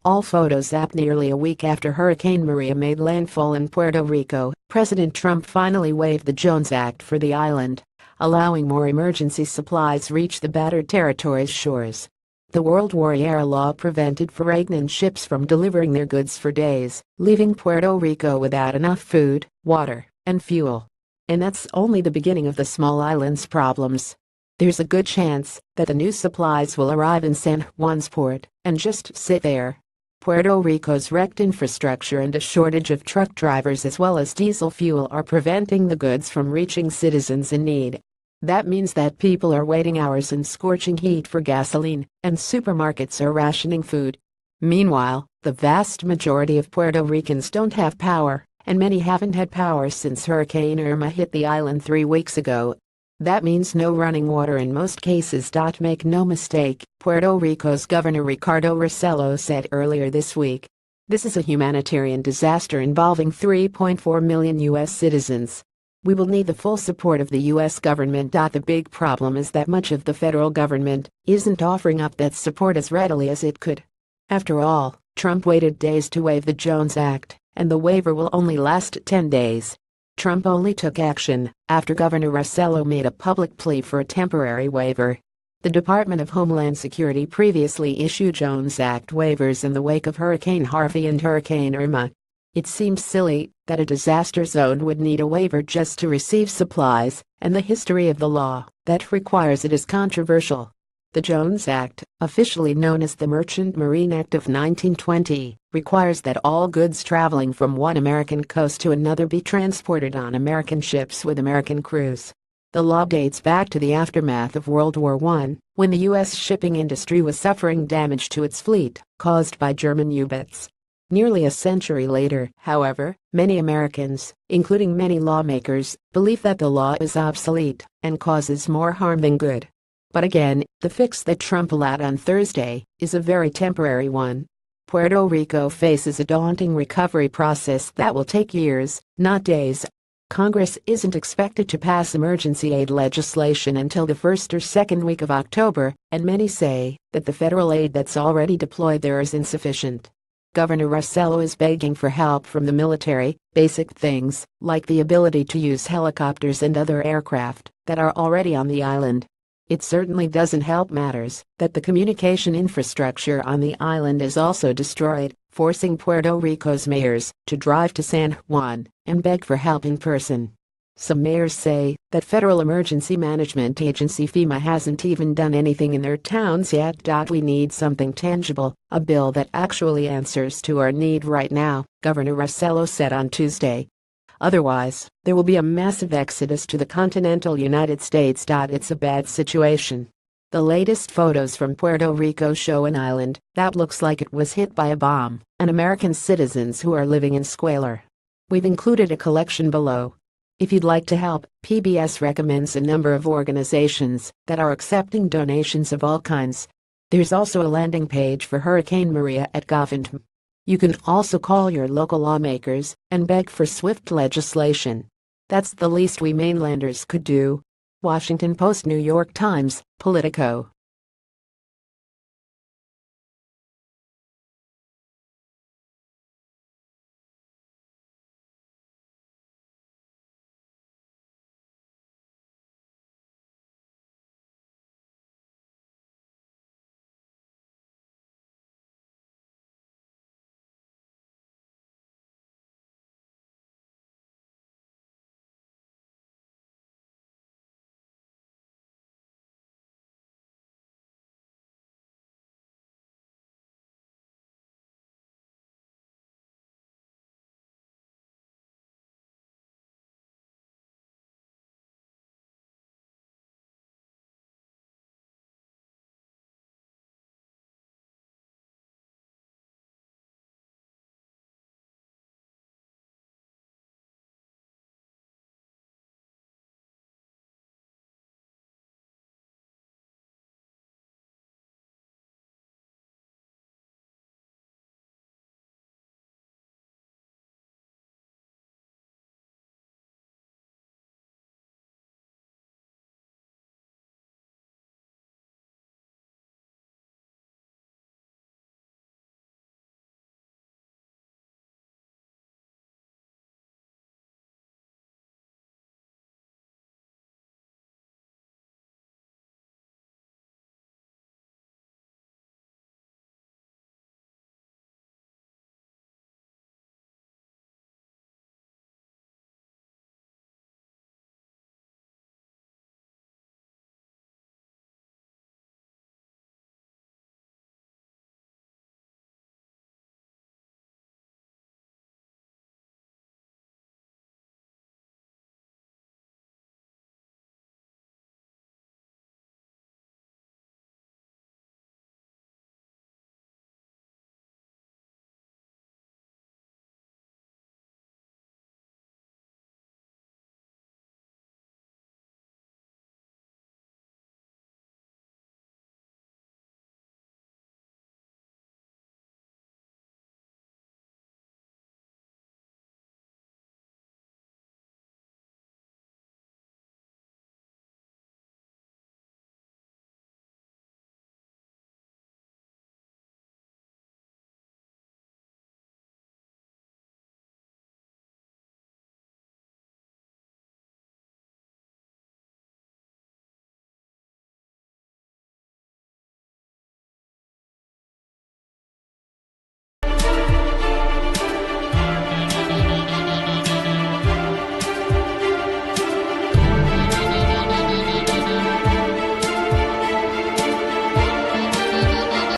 All photos up nearly a week after Hurricane Maria made landfall in Puerto Rico, President Trump finally waived the Jones Act for the island, allowing more emergency supplies reach the battered territory's shores. The World War-era law prevented foreign ships from delivering their goods for days, leaving Puerto Rico without enough food, water, and fuel. And that's only the beginning of the small island's problems. There's a good chance that the new supplies will arrive in San Juan's port and just sit there. Puerto Rico's wrecked infrastructure and a shortage of truck drivers as well as diesel fuel are preventing the goods from reaching citizens in need. That means that people are waiting hours in scorching heat for gasoline, and supermarkets are rationing food. Meanwhile, the vast majority of Puerto Ricans don't have power, and many haven't had power since Hurricane Irma hit the island 3 weeks ago. That means no running water in most cases. Make no mistake, Puerto Rico's Governor Ricardo Rossello said earlier this week. This is a humanitarian disaster involving 3.4 million U.S. citizens. We will need the full support of the U.S. government. The big problem is that much of the federal government isn't offering up that support as readily as it could. After all, Trump waited days to waive the Jones Act, and the waiver will only last 10 days. Trump only took action after Governor Rossello made a public plea for a temporary waiver. The Department of Homeland Security previously issued Jones Act waivers in the wake of Hurricane Harvey and Hurricane Irma. It seems silly that a disaster zone would need a waiver just to receive supplies, and the history of the law that requires it is controversial. The Jones Act, officially known as the Merchant Marine Act of 1920, requires that all goods traveling from one American coast to another be transported on American ships with American crews. The law dates back to the aftermath of World War I, when the U.S. shipping industry was suffering damage to its fleet caused by German U-boats. Nearly a century later, however, many Americans, including many lawmakers, believe that the law is obsolete and causes more harm than good. But again, the fix that Trump allowed on Thursday is a very temporary one. Puerto Rico faces a daunting recovery process that will take years, not days. Congress isn't expected to pass emergency aid legislation until the first or second week of October, and many say that the federal aid that's already deployed there is insufficient. Governor Rossello is begging for help from the military, basic things like the ability to use helicopters and other aircraft that are already on the island. It certainly doesn't help matters that the communication infrastructure on the island is also destroyed, forcing Puerto Rico's mayors to drive to San Juan and beg for help in person. Some mayors say that Federal Emergency Management Agency FEMA hasn't even done anything in their towns yet. We need something tangible, a bill that actually answers to our need right now, Governor Rossello said on Tuesday. Otherwise, there will be a massive exodus to the continental United States. It's a bad situation. The latest photos from Puerto Rico show an island that looks like it was hit by a bomb, and American citizens who are living in squalor. We've included a collection below. If you'd like to help, PBS recommends a number of organizations that are accepting donations of all kinds. There's also a landing page for Hurricane Maria at gov.int. You can also call your local lawmakers and beg for swift legislation. That's the least we mainlanders could do. Washington Post, New York Times, Politico.